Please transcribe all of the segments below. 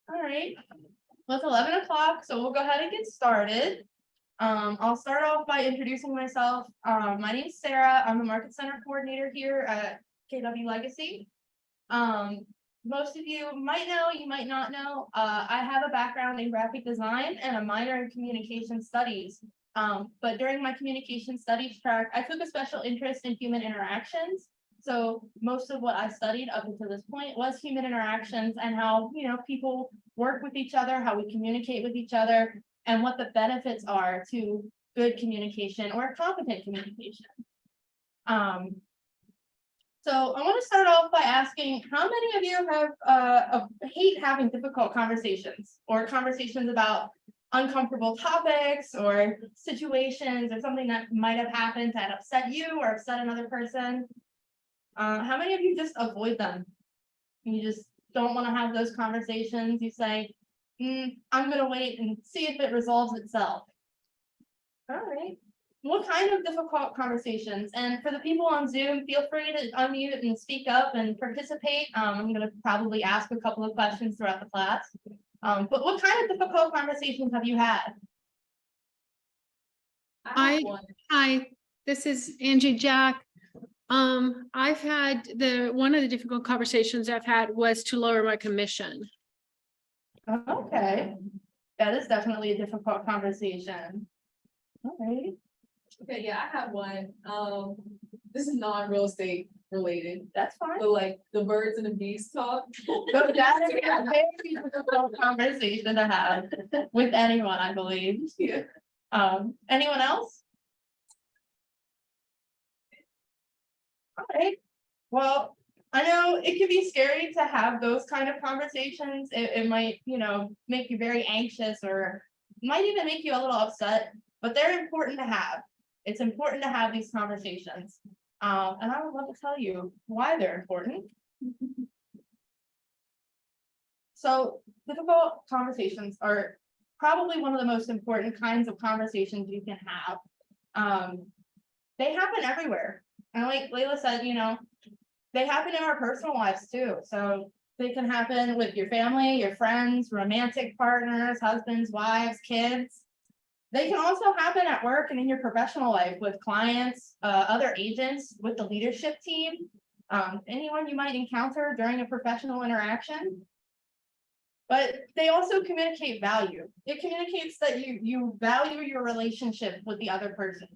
All right. Well, it's 11 o'clock, so we'll go ahead and get started. I'll start off by introducing myself. My name is Sarah. I'm the Market Center Coordinator here at KW Legacy. Most of you might know, you might not know, I have a background in graphic design and a minor in communication studies. But during my communication studies track, I took a special interest in human interactions. So most of what I studied up until this point was human interactions and how, people work with each other, how we communicate with each other, and what the benefits are to good communication or competent communication. So I want to start off by asking, how many of you have hate having difficult conversations or conversations about uncomfortable topics or situations or something that might have happened that upset you or upset another person? How many of you just avoid them? You just don't want to have those conversations. You say, I'm going to wait and see if it resolves itself. All right. What kind of difficult conversations? And for the people on Zoom, feel free to unmute and speak up and participate. I'm going to probably ask a couple of questions throughout the class. But what kind of difficult conversations have you had? Hi, this is Angie Jack. I've had one of the difficult conversations I've had was to lower my commission. Okay, that is definitely a difficult conversation. All right. Okay, yeah, I have one. This is non-real estate related, That's fine. but like the birds and the bees talk. So that is a very difficult conversation to have with anyone, I believe. Yeah. Anyone else? All right. Well, I know it can be scary to have those kind of conversations. It might, make you very anxious or might even make you a little upset, but they're important to have. It's important to have these conversations. And I would love to tell you why they're important. So difficult conversations are probably one of the most important kinds of conversations you can have. They happen everywhere. And like Layla said, they happen in our personal lives too. So they can happen with your family, your friends, romantic partners, husbands, wives, kids. They can also happen at work and in your professional life with clients, other agents, with the leadership team, anyone you might encounter during a professional interaction. But they also communicate value. It communicates that you value your relationship with the other person.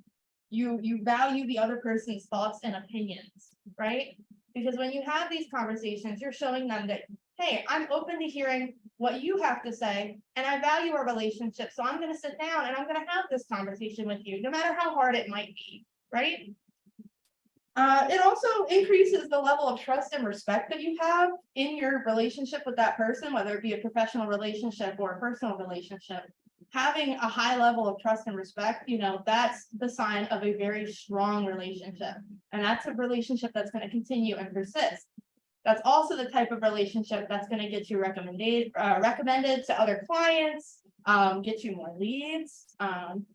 You value the other person's thoughts and opinions, right? Because when you have these conversations, you're showing them that, hey, I'm open to hearing what you have to say, and I value our relationship. So I'm going to sit down and I'm going to have this conversation with you, no matter how hard it might be, right? It also increases the level of trust and respect that you have in your relationship with that person, whether it be a professional relationship or a personal relationship. Having a high level of trust and respect, that's the sign of a very strong relationship. And that's a relationship that's going to continue and persist. That's also the type of relationship that's going to get you recommended to other clients, get you more leads. And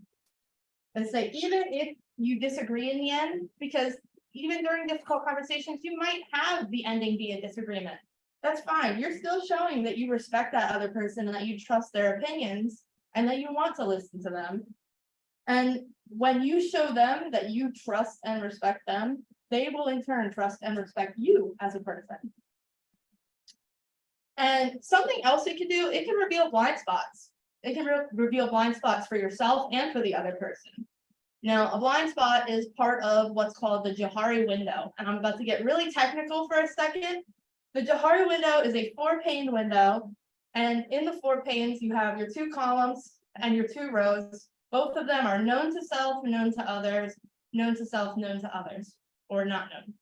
say, even if you disagree in the end, because even during difficult conversations, you might have the ending be a disagreement. That's fine. You're still showing that you respect that other person and that you trust their opinions and that you want to listen to them. And when you show them that you trust and respect them, they will in turn trust and respect you as a person. And something else it can do, it can reveal blind spots. It can reveal blind spots for yourself and for the other person. Now, a blind spot is part of what's called the Johari window. And I'm about to get really technical for a second. The Johari window is a 4-pane window. And in the 4 panes, you have your 2 columns and your 2 rows. Both of them are known to self, known to others, known to self, known to others, or not known.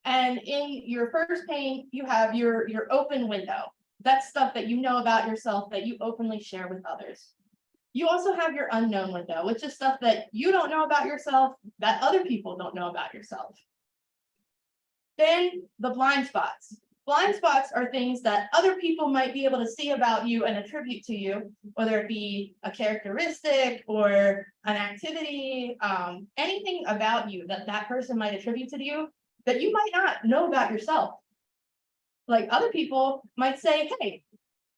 And in your first pane, you have your open window. That's stuff that you know about yourself that you openly share with others. You also have your unknown window, which is stuff that you don't know about yourself, that other people don't know about yourself. Then the blind spots. Blind spots are things that other people might be able to see about you and attribute to you, whether it be a characteristic or an activity, anything about you that person might attribute to you that you might not know about yourself. Like other people might say, hey,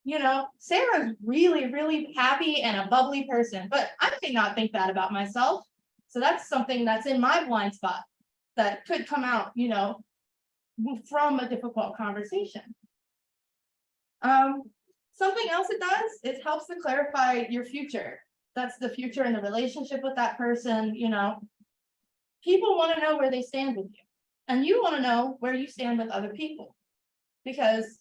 you know, Sarah's really, really happy and a bubbly person, but I may not think that about myself. So that's something that's in my blind spot that could come out, you know, from a difficult conversation. Something else it does, it helps to clarify your future. That's the future in the relationship with that person, you know. People want to know where they stand with you, and you want to know where you stand with other people. Because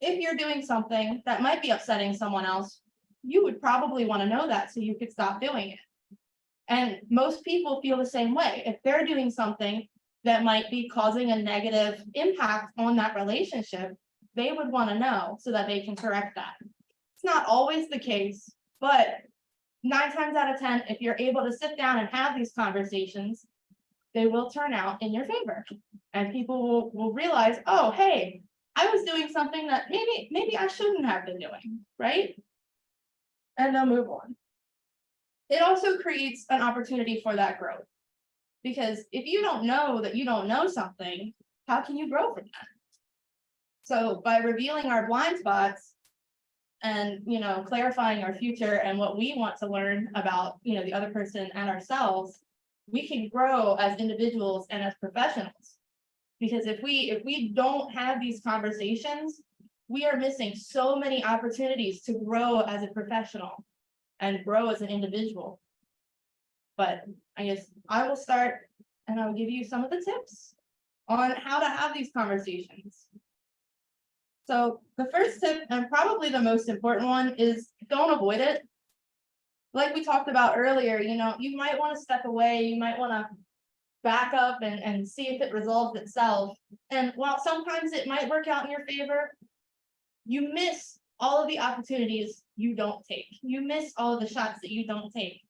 if you're doing something that might be upsetting someone else, you would probably want to know that so you could stop doing it. And most people feel the same way. If they're doing something that might be causing a negative impact on that relationship, they would want to know so that they can correct that. It's not always the case, but 9 times out of 10, if you're able to sit down and have these conversations, they will turn out in your favor. And people will realize, oh, hey, I was doing something that maybe I shouldn't have been doing, right? And they'll move on. It also creates an opportunity for that growth. Because if you don't know that you don't know something, how can you grow from that? So by revealing our blind spots and, you know, clarifying our future and what we want to learn about, you know, the other person and ourselves, we can grow as individuals and as professionals. Because if we don't have these conversations, we are missing so many opportunities to grow as a professional and grow as an individual. But I guess I will start and I'll give you some of the tips on how to have these conversations. So the first tip, and probably the most important one, is don't avoid it. Like we talked about earlier, you know, you might want to step away, you might want to back up and see if it resolves itself. And while sometimes it might work out in your favor, you miss all of the opportunities you don't take. You miss all of the shots that you don't take.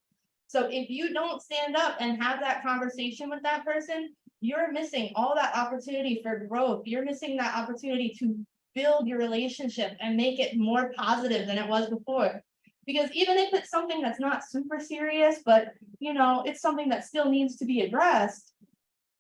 So if you don't stand up and have that conversation with that person, you're missing all that opportunity for growth. You're missing that opportunity to build your relationship and make it more positive than it was before. Because even if it's something that's not super serious, but you know, it's something that still needs to be addressed,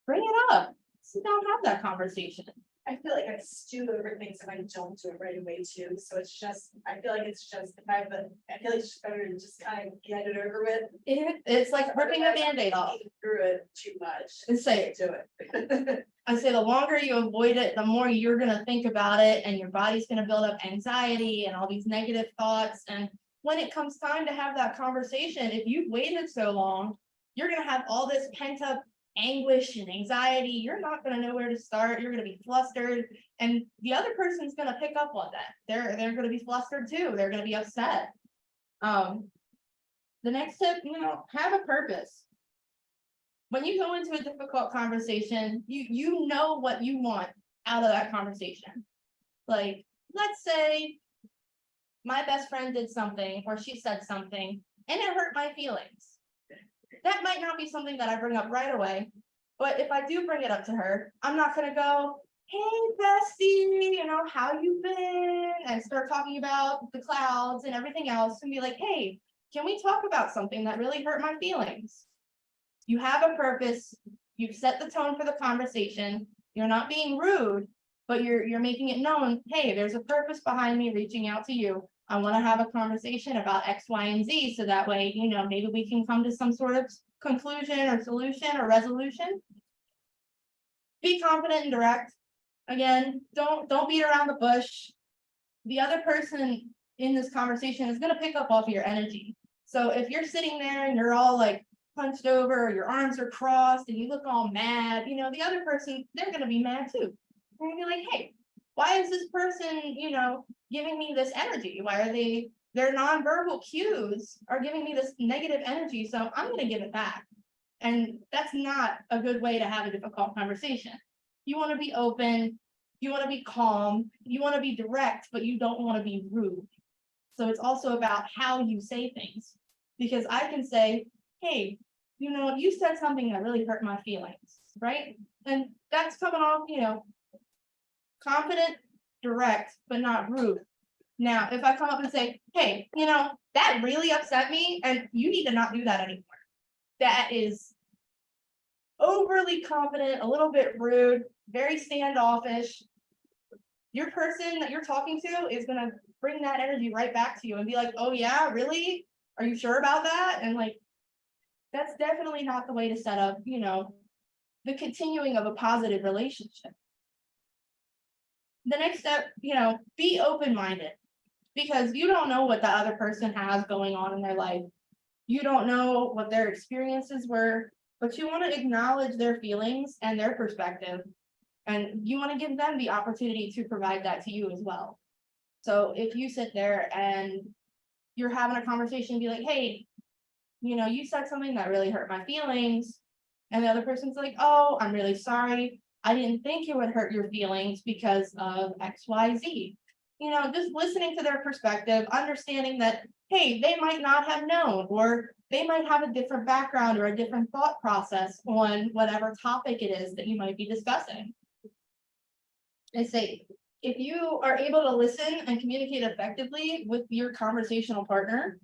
bring it up. Sit down, have that conversation. I feel like I stew over things if I don't do it right away too, so it's just, I feel like it's just, I feel like it's just better to just kind of get it over with. It's like ripping a Band-Aid off. Through it too much. And say, Do it. I say the longer you avoid it, the more you're gonna think about it, and your body's gonna build up anxiety and all these negative thoughts. And when it comes time to have that conversation, if you've waited so long, you're gonna have all this pent up anguish and anxiety. You're not gonna know where to start. You're gonna be flustered, and the other person's gonna pick up on that. They're gonna be flustered too. They're gonna be upset. The next tip, you know, have a purpose. When you go into a difficult conversation, you know what you want out of that conversation. Like, let's say my best friend did something or she said something and it hurt my feelings. That might not be something that I bring up right away, but if I do bring it up to her, I'm not gonna go, hey bestie, you know, how you been? And start talking about the clouds and everything else and be like, hey, can we talk about something that really hurt my feelings? You have a purpose, you've set the tone for the conversation, you're not being rude, but you're making it known, hey, there's a purpose behind me reaching out to you. I want to have a conversation about X, Y, and Z, so that way, you know, maybe we can come to some sort of conclusion or solution or resolution. Be confident and direct. Again, don't beat around the bush. The other person in this conversation is going to pick up off of your energy. So if you're sitting there and you're all like hunched over, or your arms are crossed and you look all mad, you know, the other person, they're gonna be mad too. They're gonna be like, hey, why is this person, you know, giving me this energy? Why are their nonverbal cues are giving me this negative energy? So I'm gonna give it back. And that's not a good way to have a difficult conversation. You want to be open, you want to be calm, you want to be direct, but you don't want to be rude. So it's also about how you say things. Because I can say, hey, you know, you said something that really hurt my feelings, right? And that's coming off, you know, confident, direct, but not rude. Now, if I come up and say, hey, you know, that really upset me, and you need to not do that anymore. That is overly confident, a little bit rude, very standoffish. Your person that you're talking to is gonna bring that energy right back to you and be like, oh yeah, really? Are you sure about that? And like, that's definitely not the way to set up, the continuing of a positive relationship. The next step, be open-minded, because you don't know what the other person has going on in their life. You don't know what their experiences were, but you want to acknowledge their feelings and their perspective. And you want to give them the opportunity to provide that to you as well. So if you sit there and you're having a conversation, be like, hey, you said something that really hurt my feelings. And the other person's like, oh, I'm really sorry. I didn't think it would hurt your feelings because of XYZ. Just listening to their perspective, understanding that, hey, they might not have known, or they might have a different background or a different thought process on whatever topic it is that you might be discussing. I say, if you are able to listen and communicate effectively with your conversational partner,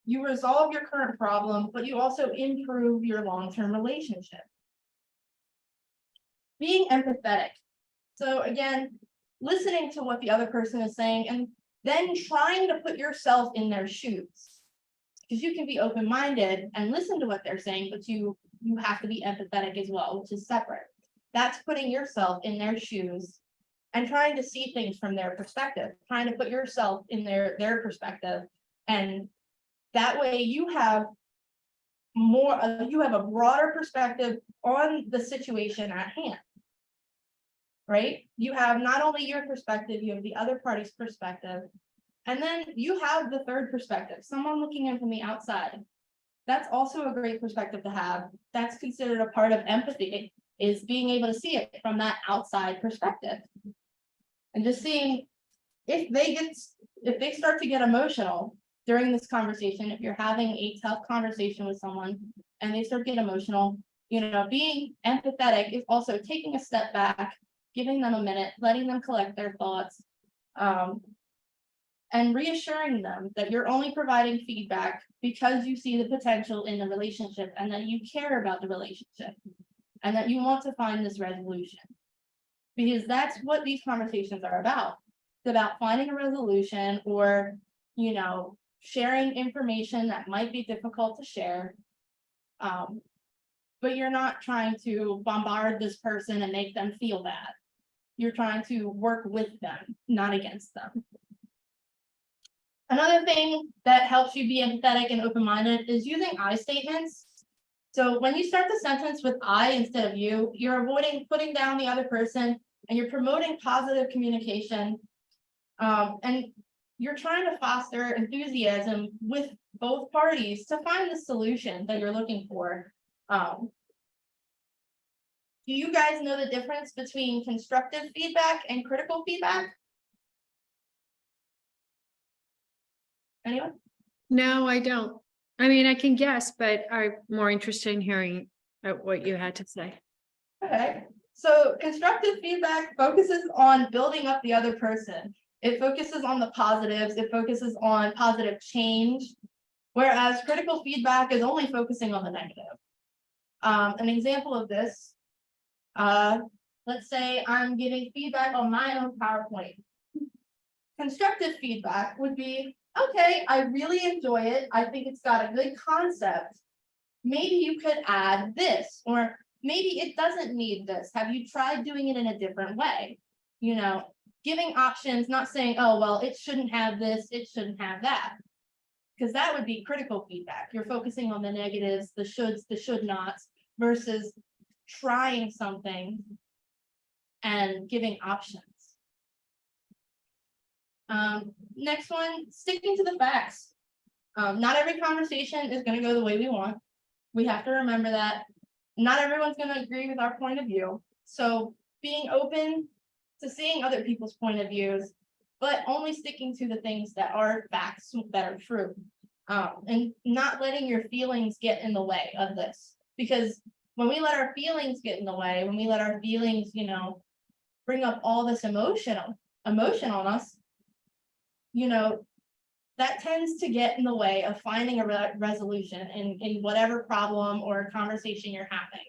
you resolve your current problem, but you also improve your long-term relationship. Being empathetic. So again, listening to what the other person is saying and then trying to put yourself in their shoes. Because you can be open-minded and listen to what they're saying, but you have to be empathetic as well, which is separate. That's putting yourself in their shoes and trying to see things from their perspective, trying to put yourself in their perspective. And that way you have a broader perspective on the situation at hand. Right? You have not only your perspective, you have the other party's perspective. And then you have the third perspective, someone looking in from the outside. That's also a great perspective to have. That's considered a part of empathy, is being able to see it from that outside perspective. And just seeing if they start to get emotional during this conversation, if you're having a tough conversation with someone and they start to get emotional, being empathetic is also taking a step back, giving them a minute, letting them collect their thoughts, and reassuring them that you're only providing feedback because you see the potential in the relationship and that you care about the relationship and that you want to find this resolution. Because that's what these conversations are about. It's about finding a resolution, or, sharing information that might be difficult to share. But you're not trying to bombard this person and make them feel bad. You're trying to work with them, not against them. Another thing that helps you be empathetic and open-minded is using I statements. So when you start the sentence with I instead of you, you're avoiding putting down the other person and you're promoting positive communication. And you're trying to foster enthusiasm with both parties to find the solution that you're looking for. Do you guys know the difference between constructive feedback and critical feedback? Anyone? No, I don't. I mean, I can guess, but I'm more interested in hearing what you had to say. Okay, so constructive feedback focuses on building up the other person. It focuses on the positives, it focuses on positive change, whereas critical feedback is only focusing on the negative. An example of this, let's say I'm giving feedback on my own PowerPoint. Constructive feedback would be, okay, I really enjoy it. I think it's got a good concept. Maybe you could add this, or maybe it doesn't need this. Have you tried doing it in a different way? Giving options, not saying, oh, well, it shouldn't have this, it shouldn't have that. Because that would be critical feedback. You're focusing on the negatives, the shoulds, the should nots, versus trying something and giving options. Next one, sticking to the facts. Not every conversation is going to go the way we want. We have to remember that. Not everyone's going to agree with our point of view. So being open to seeing other people's point of views, but only sticking to the things that are facts, that are true. And not letting your feelings get in the way of this. Because when we let our feelings get in the way, when we let our feelings, bring up all this emotion on us, that tends to get in the way of finding a resolution in whatever problem or conversation you're having.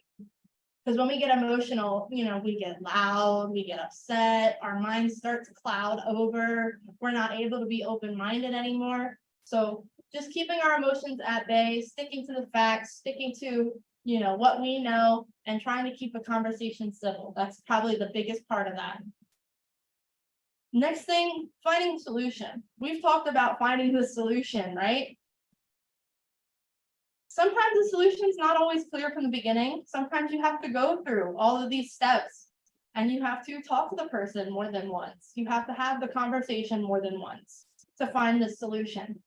Because when we get emotional, we get loud, we get upset, our minds start to cloud over, we're not able to be open-minded anymore. So just keeping our emotions at bay, sticking to the facts, sticking to, what we know, and trying to keep a conversation civil. That's probably the biggest part of that. Next thing, finding a solution. We've talked about finding the solution, right? Sometimes the solution is not always clear from the beginning. Sometimes you have to go through all of these steps and you have to talk to the person more than once. You have to have the conversation more than once to find the solution.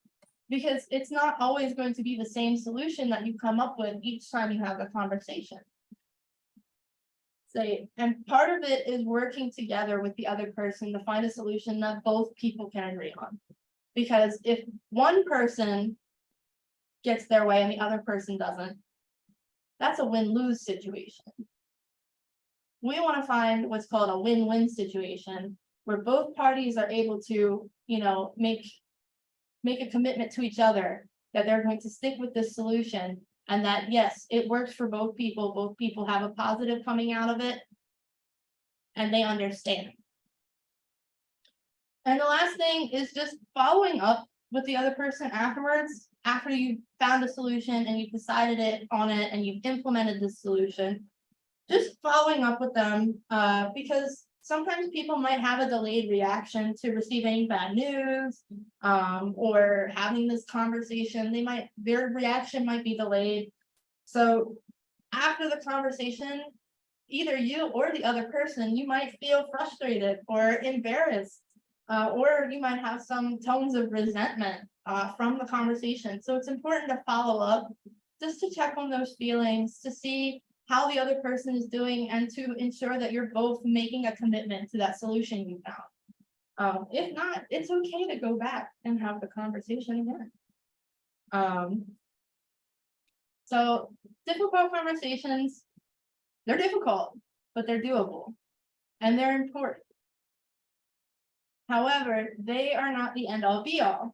Because it's not always going to be the same solution that you come up with each time you have a conversation. And part of it is working together with the other person to find a solution that both people can agree on. Because if one person gets their way and the other person doesn't, that's a win-lose situation. We want to find what's called a win-win situation where both parties are able to, make a commitment to each other that they're going to stick with this solution, and that yes, it works for both people have a positive coming out of it, and they understand. And the last thing is just following up with the other person afterwards, after you've found a solution and you've decided on it and you've implemented the solution, just following up with them, because sometimes people might have a delayed reaction to receiving bad news, or having this conversation. Their reaction might be delayed. So after the conversation, either you or the other person, you might feel frustrated or embarrassed, or you might have some tones of resentment from the conversation. So it's important to follow up just to check on those feelings, to see how the other person is doing, and to ensure that you're both making a commitment to that solution you found. If not, it's okay to go back and have the conversation again. So difficult conversations, they're difficult, but they're doable and they're important. However, they are not the end all be all.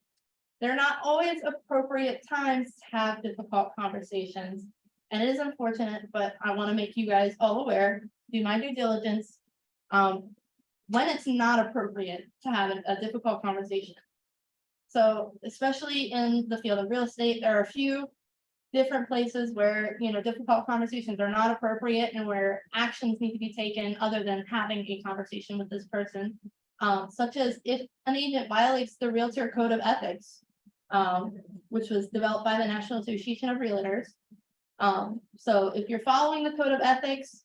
They're not always appropriate times to have difficult conversations. And it is unfortunate, but I want to make you guys all aware, do my due diligence, when it's not appropriate to have a difficult conversation. So especially in the field of real estate, there are a few different places where, difficult conversations are not appropriate and where actions need to be taken other than having a conversation with this person. Such as if an agent violates the Realtor Code of Ethics, which was developed by the National Association of Realtors. So if you're following the Code of Ethics,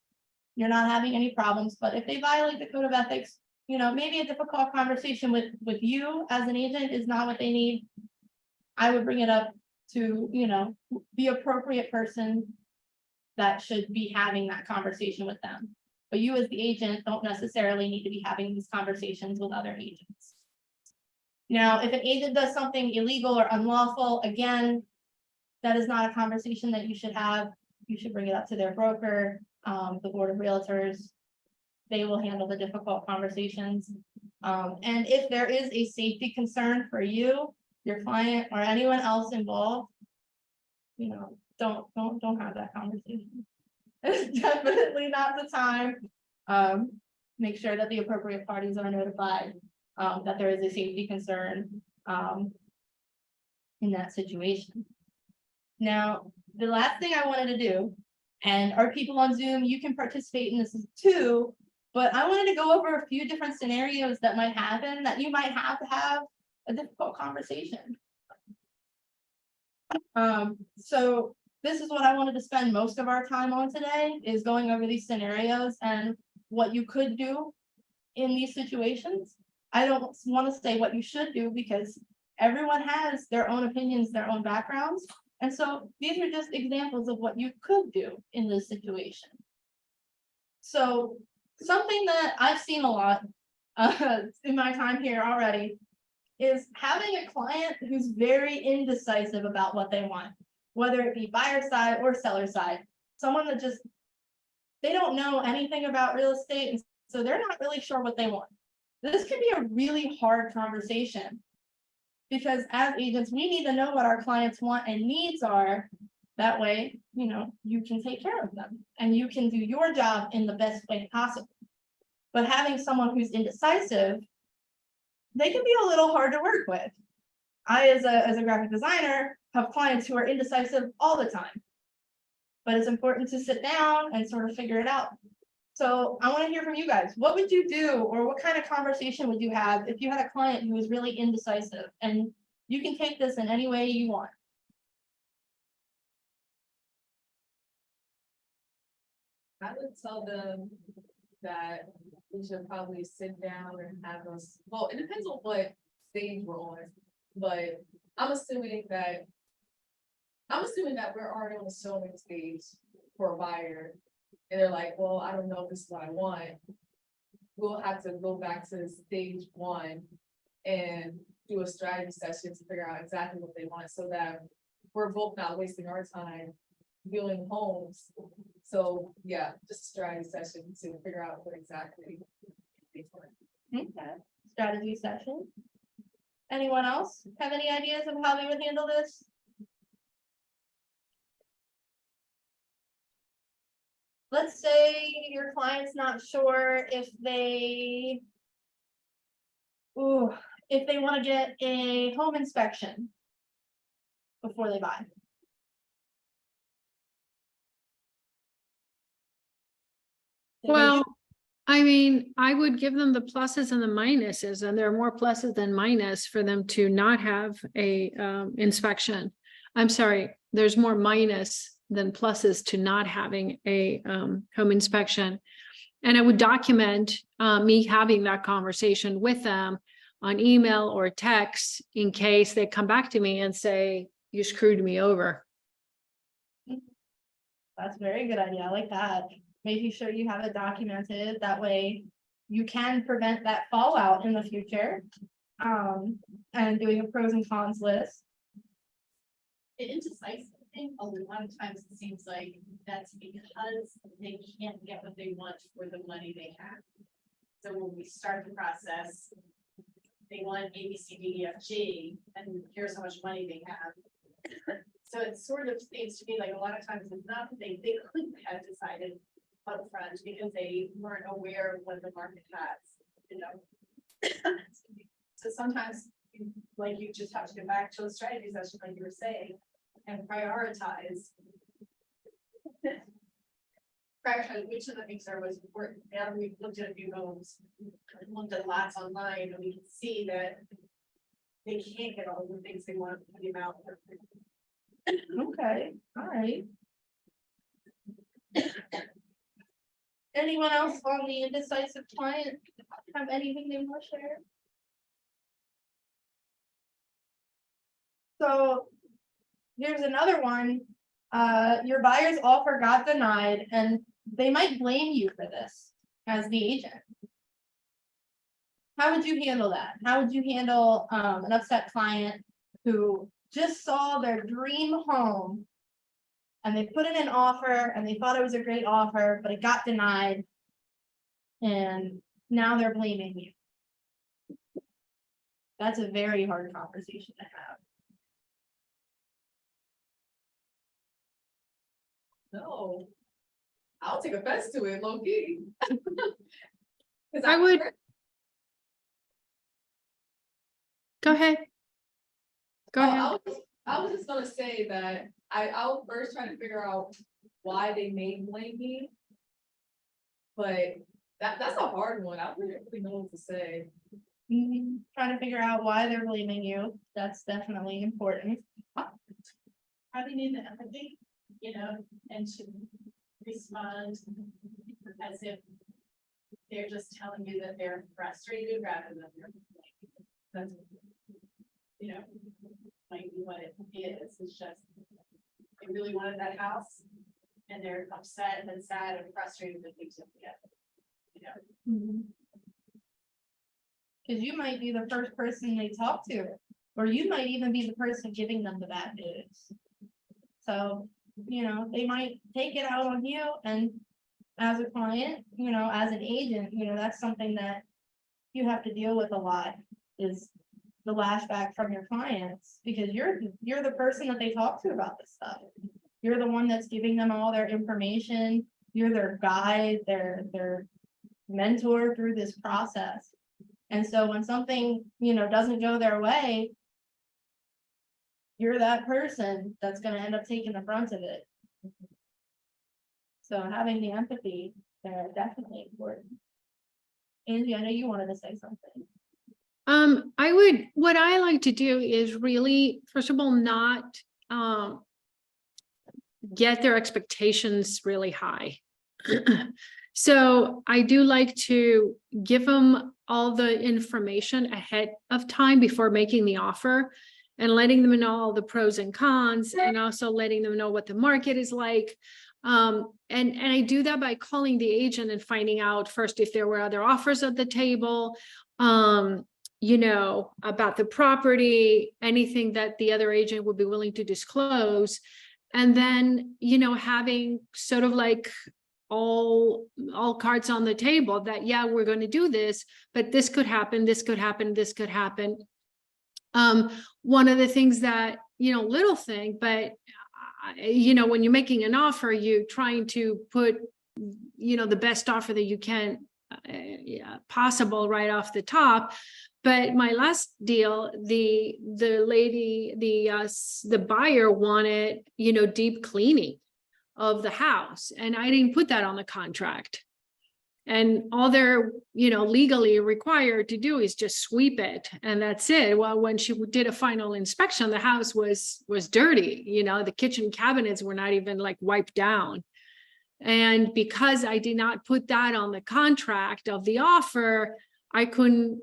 you're not having any problems, but if they violate the Code of Ethics, maybe a difficult conversation with you as an agent is not what they need. I would bring it up to, the appropriate person that should be having that conversation with them. But you as the agent don't necessarily need to be having these conversations with other agents. Now, if an agent does something illegal or unlawful, again, that is not a conversation that you should have. You should bring it up to their broker, the Board of Realtors. They will handle the difficult conversations. And if there is a safety concern for you, your client, or anyone else involved, don't have that conversation. It's definitely not the time. Make sure that the appropriate parties are notified, that there is a safety concern in that situation. Now, the last thing I wanted to do, and our people on Zoom, you can participate in this too, but I wanted to go over a few different scenarios that might happen that you might have to have a difficult conversation. So this is what I wanted to spend most of our time on today, is going over these scenarios and what you could do in these situations. I don't want to say what you should do because everyone has their own opinions, their own backgrounds. And so these are just examples of what you could do in this situation. So something that I've seen a lot in my time here already is having a client who's very indecisive about what they want, whether it be buyer side or seller side. Someone that just, they don't know anything about real estate, and so they're not really sure what they want. This can be a really hard conversation because as agents, we need to know what our clients want and needs are That way, you know, you can take care of them and you can do your job in the best way possible. But having someone who's indecisive, they can be a little hard to work with. I, as a graphic designer, have clients who are indecisive all the time. But it's important to sit down and sort of figure it out. So I want to hear from you guys. What would you do, or what kind of conversation would you have if you had a client who was really indecisive? And you can take this in any way you want. I would tell them that we should probably sit down and have us, well, it depends on what stage we're on, but I'm assuming that. I'm assuming that we're already on the showing stage for a buyer, and they're like, well, I don't know if this is what I want. We'll have to go back to stage one and do a strategy session to figure out exactly what they want, so that we're both not wasting our time viewing homes. So, yeah, just a strategy session to figure out what exactly they want. Okay, strategy session. Anyone else have any ideas of how they would handle this? Let's say your client's not sure if they. Ooh, if they want to get a home inspection before they buy. Well, I mean, I would give them the pluses and the minuses, and there are more pluses than minus for them to not have a inspection. I'm sorry, there's more minus than pluses to not having a home inspection. And I would document me having that conversation with them on email or text in case they come back to me and say, you screwed me over. That's a very good idea. I like that. Making sure you have it documented. That way you can prevent that fallout in the future. And doing a pros and cons list. The indecisive thing, a lot of times it seems like that's because they can't get what they want for the money they have. So when we start the process, they want A, B, C, D, E, F, G, and here's how much money they have. So it sort of seems to me like a lot of times it's not that they couldn't have decided upfront because they weren't aware of what the market has, you know. So sometimes, like, you just have to go back to a strategy session, like you were saying, and prioritize. Prioritize which of the things are most important. Now we've looked at a few homes, looked at lots online, and we can see that they can't get all the things they want for the amount. Okay, all right. Anyone else on the indecisive client have anything they want to share? So here's another one. Your buyer's offer got denied and they might blame you for this as the agent. How would you handle that? How would you handle an upset client who just saw their dream home and they put in an offer and they thought it was a great offer, but it got denied and now they're blaming you? That's a very hard conversation to have. No, I'll take offense to it, low key. 'Cause I would. Go ahead. Go ahead. I was just gonna say that I'll first try to figure out why they may blame me. But that's a hard one. I wouldn't really know what to say. Trying to figure out why they're blaming you. That's definitely important. Having need the empathy, you know, and to respond as if they're just telling you that they're frustrated rather than that's, you know, might be what it is. It's just they really wanted that house and they're upset and sad and frustrated that things don't get, you know. Cause you might be the first person they talk to, or you might even be the person giving them the bad news. So, you know, they might take it out on you, and as a client, you know, as an agent, you know, that's something that you have to deal with a lot, is the lashback from your clients, because you're the person that they talk to about this stuff. You're the one that's giving them all their information. You're their guide, their mentor through this process. And so when something, doesn't go their way, you're that person that's gonna end up taking the brunt of it. So having the empathy, they're definitely important. Angie, I know you wanted to say something. What I like to do is really, first of all, not, get their expectations really high. So I do like to give them all the information ahead of time before making the offer and letting them know all the pros and cons, and also letting them know what the market is like. And I do that by calling the agent and finding out first if there were other offers at the table, about the property, anything that the other agent would be willing to disclose. And then, having sort of like all cards on the table that, yeah, we're going to do this, but this could happen, this could happen, this could happen. One of the things that, little thing, but when you're making an offer, you're trying to put, the best offer that you can possible right off the top. But my last deal, the lady, the buyer wanted, deep cleaning of the house, and I didn't put that on the contract. And all they're, legally required to do is just sweep it, and that's it. Well, when she did a final inspection, the house was dirty. The kitchen cabinets were not even like wiped down. And because I did not put that on the contract of the offer, I couldn't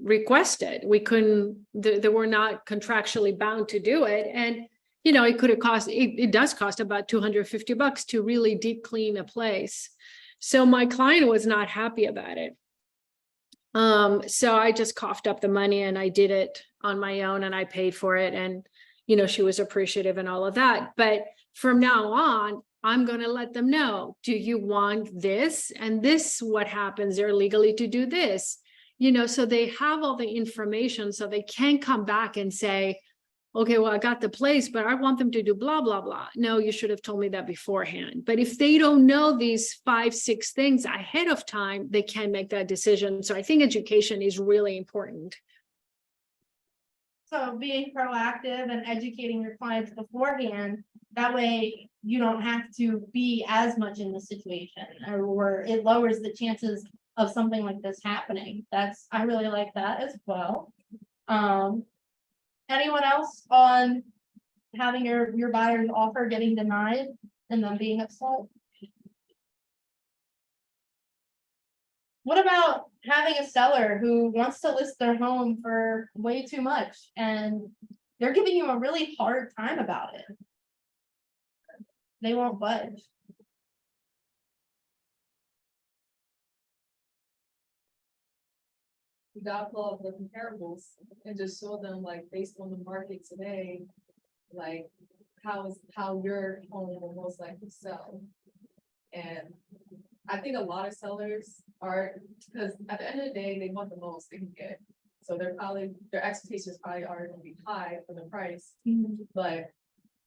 request it. We couldn't, they were not contractually bound to do it. And, it could have cost, it does cost about $250 to really deep clean a place. So my client was not happy about it. So I just coughed up the money and I did it on my own, and I paid for it. And, she was appreciative and all of that. But from now on, I'm going to let them know, do you want this? And this, what happens, they're legally to do this, so they have all the information, so they can come back and say, okay, well, I got the place, but I want them to do blah, blah, blah. No, you should have told me that beforehand. But if they don't know these 5-6 things ahead of time, they can't make that decision. So I think education is really important. So being proactive and educating your clients beforehand, that way you don't have to be as much in the situation, or it lowers the chances of something like this happening. I really like that as well. Anyone else on having your buyer's offer getting denied and then being upset? What about having a seller who wants to list their home for way too much and they're giving you a really hard time about it? They won't budge. You gotta pull up the comparables and just show them, like, based on the market today, like, how your home will most likely sell. And I think a lot of sellers are, because at the end of the day, they want the most they can get. So their expectations probably are gonna be high for the price, but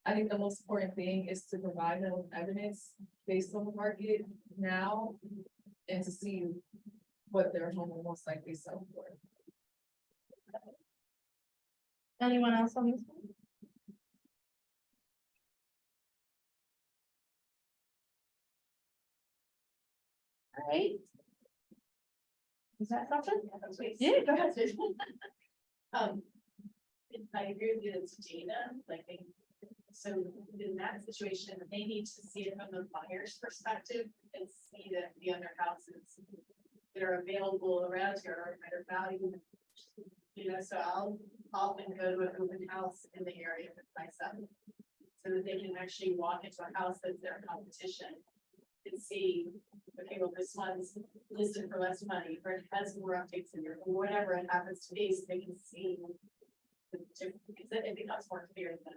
I think the most important thing is to provide them with evidence based on the market now, and to see what their home will most likely sell for. Anyone else on this one? All right. Is that something? Yeah, go ahead. I agree with you, it's data, like, so in that situation, they need to see it from the buyer's perspective and see that the other houses that are available around here are better value. So I'll often go to an open house in the area myself, so that they can actually walk into a house that's their competition and see, okay, well, this one's listed for less money, or it has more updates in here, or whatever it happens to be, so they can see the difference, because it becomes more clear than,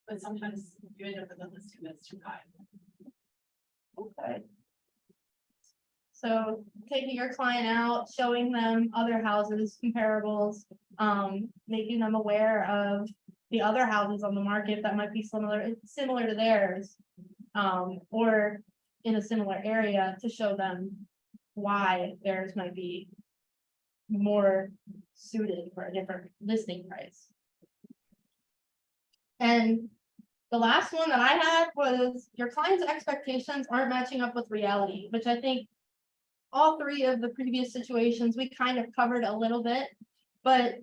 but sometimes you end up with a listing that's too high. Okay. So taking your client out, showing them other houses, comparables, making them aware of the other houses on the market that might be similar to theirs. Or in a similar area to show them why theirs might be more suited for a different listing price. And the last one that I had was your client's expectations aren't matching up with reality, which I think all three of the previous situations we kind of covered a little bit, but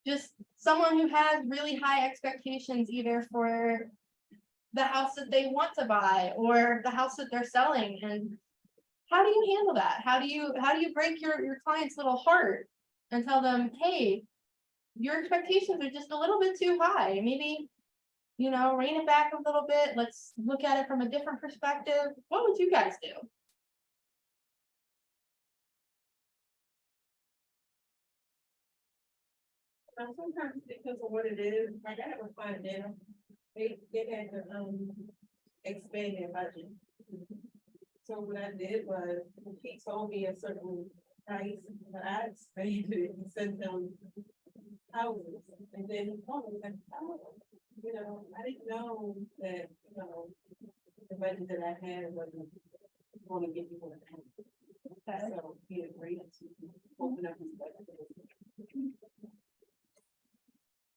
just someone who has really high expectations either for the house that they want to buy or the house that they're selling. And how do you handle that? How do you break your client's little heart and tell them, hey, your expectations are just a little bit too high, maybe, rein it back a little bit, let's look at it from a different perspective. What would you guys do? Sometimes because of what it is, like I have a client now, they had to expand their budget. So what I did was, he told me a certain price, but I expanded it and sent them houses. And then he told me, like, oh, I didn't know that, the budget that I had wasn't going to give you what I had. So he agreed to open up his budget.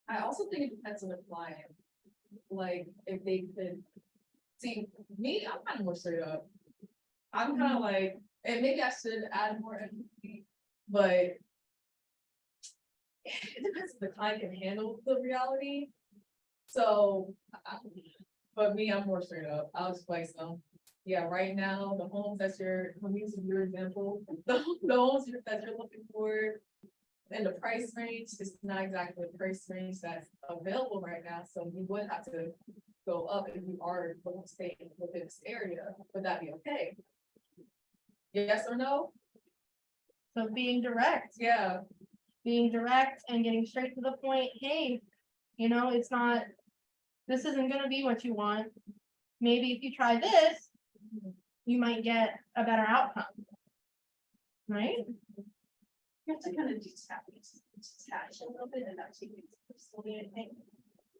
I also think it depends on the client. Like, if they could, see, me, I'm kind of more straight up. I'm kind of like, and maybe I should add more empathy, but it depends if the client can handle the reality. So, but me, I'm more straight up. I'll just play some. Yeah, right now, the homes I'm using your example, the homes that you're looking for, and the price range is not exactly the price range that's available right now, so you would have to go up if you are going to stay within this area. Would that be okay? Yes or no? So being direct and getting straight to the point. Hey, this isn't gonna be what you want. Maybe if you try this, you might get a better outcome. Right? You have to kind of detach a little bit and not take it personally, I think.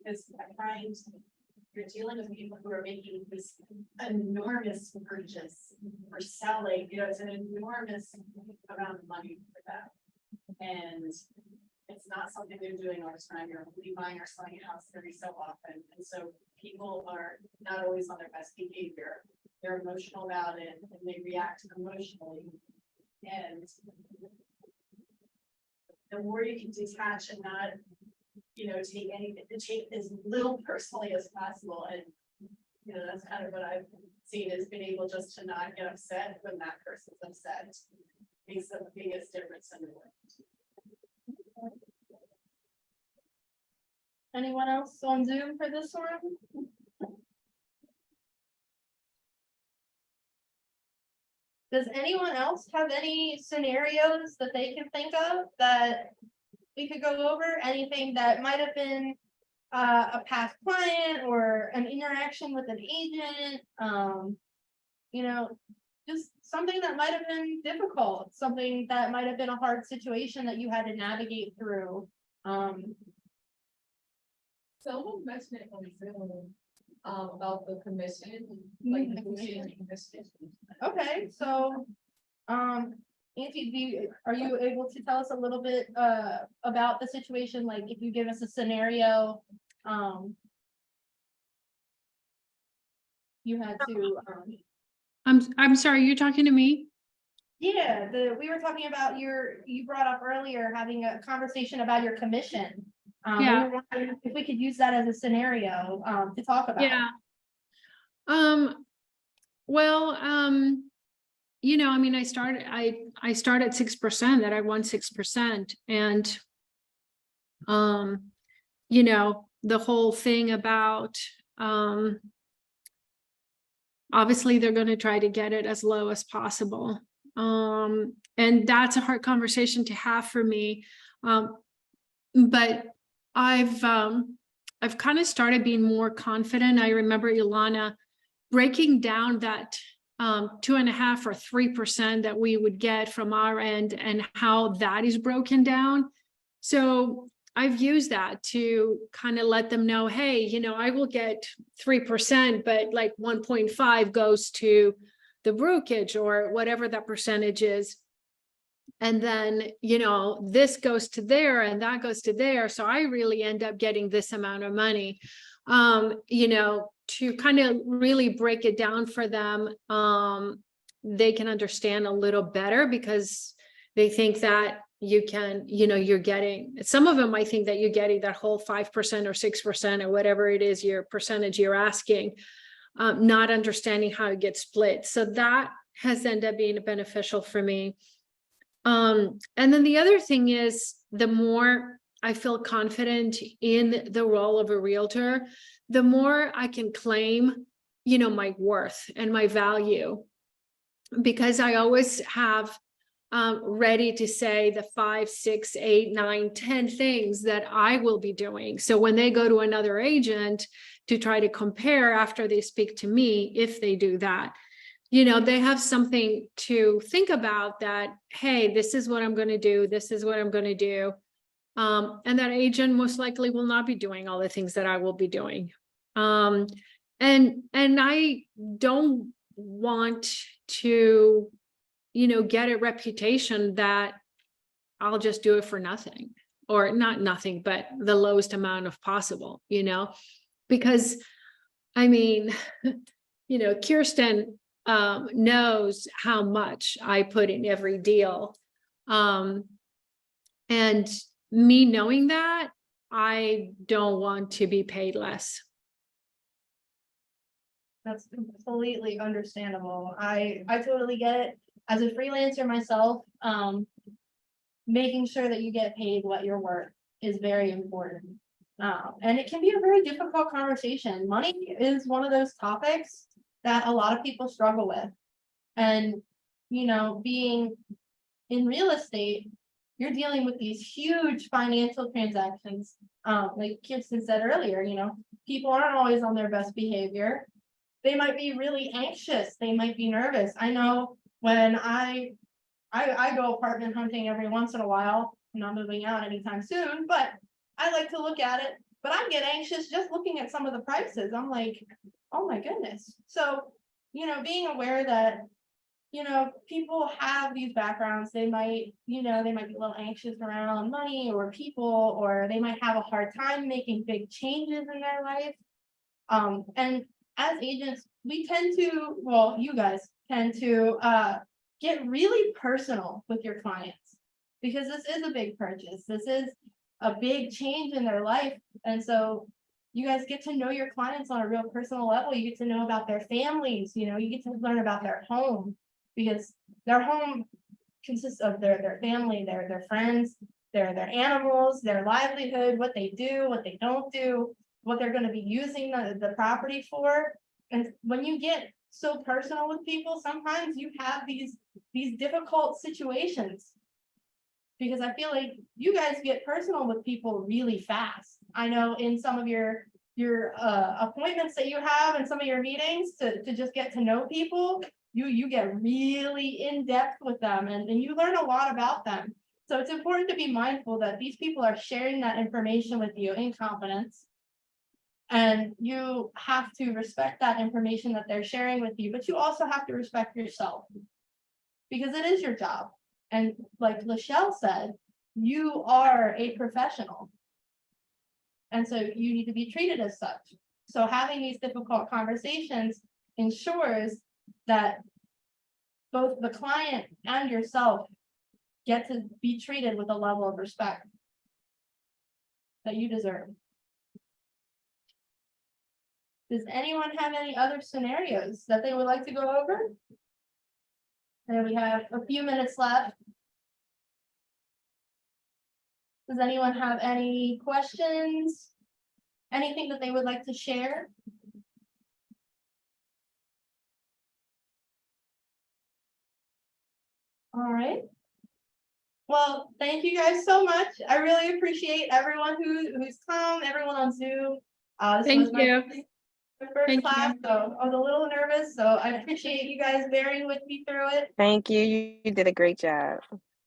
Because I find you're dealing with people who are making this enormous purchase or selling, it's an enormous amount of money for them. And it's not something they're doing all the time. You're only buying or selling a house every so often. And so people are not always on their best behavior. They're emotional about it and they react emotionally. And the more you can detach and not, take anything, to take as little personally as possible. And, that's kind of what I've seen is being able just to not get upset when that person's upset. Makes the biggest difference in the world. Anyone else on Zoom for this one? Does anyone else have any scenarios that they can think of that we could go over? Anything that might have been a past client or an interaction with an agent? Just something that might have been difficult, something that might have been a hard situation that you had to navigate through. Someone mentioned it on Zoom, about the commission, like negotiating commission. Okay, so, Nancy, are you able to tell us a little bit about the situation? Like if you give us a scenario, you had to, I'm sorry, you're talking to me? yeah, we were talking about you brought up earlier having a conversation about your commission. Yeah. We were wondering if we could use that as a scenario to talk about. Yeah. Well, I mean, I start at 6%, that I won 6%. And, the whole thing about, obviously they're going to try to get it as low as possible. And that's a hard conversation to have for me. But I've kind of started being more confident. I remember Ilana breaking down that 2.5% or 3% that we would get from our end and how that is broken down. So I've used that to kind of let them know, hey, you know, I will get 3%, but like 1.5 goes to the brokerage or whatever that percentage is. And then, you know, this goes to there and that goes to there. So I really end up getting this amount of money, you know, to kind of really break it down for them. They can understand a little better because they think that you can, you know, you're getting, some of them might think that you're getting that whole 5% or 6% or whatever it is, your percentage you're asking, not understanding how it gets split. So that has ended up being beneficial for me. And then the other thing is, the more I feel confident in the role of a realtor, the more I can claim, you know, my worth and my value, because I always have ready to say the 5, 6, 8, 9, 10 things that I will be doing. So when they go to another agent to try to compare after they speak to me, if they do that, you know, they have something to think about that, hey, this is what I'm going to do. This is what I'm going to do. And that agent most likely will not be doing all the things that I will be doing. And I don't want to, you know, get a reputation that I'll just do it for nothing, or not nothing, but the lowest amount of possible, you know, because I mean, you know, Kirsten knows how much I put in every deal. And me knowing that, I don't want to be paid less. That's completely understandable. I totally get it. As a freelancer myself, making sure that you get paid what you're worth is very important. And it can be a very difficult conversation. Money is one of those topics that a lot of people struggle with. And, you know, being in real estate, you're dealing with these huge financial transactions. Like Kirsten said earlier, you know, people aren't always on their best behavior. They might be really anxious. They might be nervous. I know when I go apartment hunting every once in a while. I'm not moving out anytime soon, but I like to look at it. But I get anxious just looking at some of the prices. I'm like, oh my goodness. So, you know, being aware that, you know, people have these backgrounds, they might, you know, they might be a little anxious around money or people, or they might have a hard time making big changes in their life. And as agents, we tend to, well, you guys tend to get really personal with your clients, because this is a big purchase. This is a big change in their life. And so you guys get to know your clients on a real personal level. You get to know about their families, you know, you get to learn about their home, because their home consists of their family, their friends, their animals, their livelihood, what they do, what they don't do, what they're going to be using the property for. And when you get so personal with people, sometimes you have these difficult situations, because I feel like you guys get personal with people really fast. I know in some of your appointments that you have and some of your meetings to just get to know people, you get really in depth with them, and you learn a lot about them. So it's important to be mindful that these people are sharing that information with you in confidence. And you have to respect that information that they're sharing with you, but you also have to respect yourself, because it is your job. And like Lachelle said, you are a professional. And so you need to be treated as such. So having these difficult conversations ensures that both the client and yourself get to be treated with a level of respect that you deserve. Does anyone have any other scenarios that they would like to go over? And we have a few minutes left. Does anyone have any questions? Anything that they would like to share? All right. Well, thank you guys so much. I really appreciate everyone who's come, everyone on Zoom. This Thank was my you. My first Thank class, you. so I was a little nervous, so I appreciate you guys bearing with me through it. Thank you. You did a great job.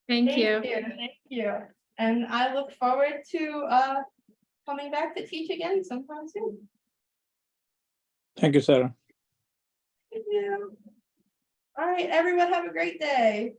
Thank you. Thank you. And I look forward to coming back to teach again sometime soon. Thank you, Sarah. Thank you. All right, everyone have a great day.